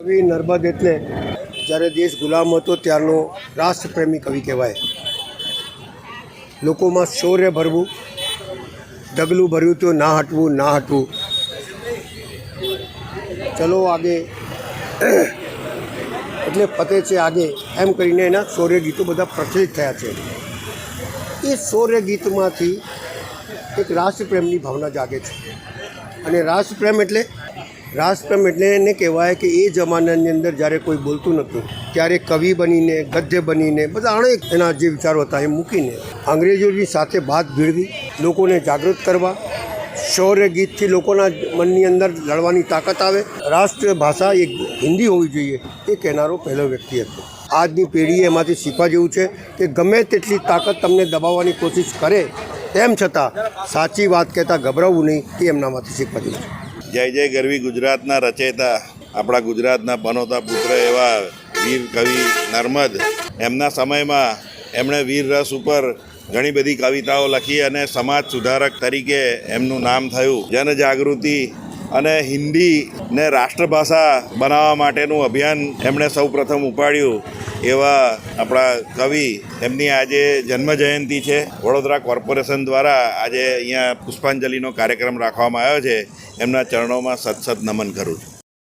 કવિ નર્મદ એટલે જ્યારે દેશ ગુલામ હતો ત્યારનો રાષ્ટ્રપ્રેમી કવિ કહેવાય. લોકોમાં શૌર્ય ભરવું, ડગલું ભર્યું તો ના હટવું ના હટવું, ચલો આગે એટલે ફતે છે આગે, એમ કરીને એના શૌર્ય ગીતો બધા પ્રચલિત થયા છે. એ શૌર્ય ગીતમાંથી એક રાષ્ટ્રપ્રેમની ભાવના જાગે છે. અને રાષ્ટ્રપ્રેમ એટલે એને કહેવાય કે એ જમાનાની અંદર જ્યારે કોઈ બોલતું નહોતું ત્યારે કવિ બનીને, ગદ્ય બનીને બધા અનેક એના જે વિચારો હતા એ મૂકીને અંગ્રેજોની સાથે બાત ભીડવી, લોકોને જાગૃત કરવા, શૌર્ય ગીતથી લોકોના મનની અંદર લડવાની તાકાત આવે, રાષ્ટ્રીય ભાષા એક હિન્દી હોવી જોઈએ એ કહેનારો પહેલો વ્યક્તિ હતો. આજની પેઢીએ એમાંથી શીખવા જેવું છે કે ગમે તેટલી તાકાત તમને દબાવવાની કોશિશ કરે તેમ છતાં સાચી વાત કહેતા ગભરાવવું નહીં, એ એમનામાંથી શીખવા જેવું છે. જય જય ગરવી ગુજરાતના રચયિતા, આપણા ગુજરાતના પનોતા પુત્ર એવા વીર કવિ નર્મદ, એમના સમયમાં એમણે વીર રસ ઉપર ઘણી બધી કવિતાઓ લખી અને સમાજ સુધારક તરીકે એમનું નામ થયું. જનજાગૃતિ અને હિન્દીને રાષ્ટ્રભાષા બનાવવા માટેનું અભિયાન એમણે સૌપ્રથમ ઉપાડ્યું. એવા આપણા કવિ, એમની આજે જન્મજયંતિ છે. વડોદરા કોર્પોરેશન દ્વારા આજે અહીંયા પુષ્પાંજલિનો કાર્યક્રમ રાખવામાં આવ્યો છે. એમના ચરણોમાં સત નમન કરું છું.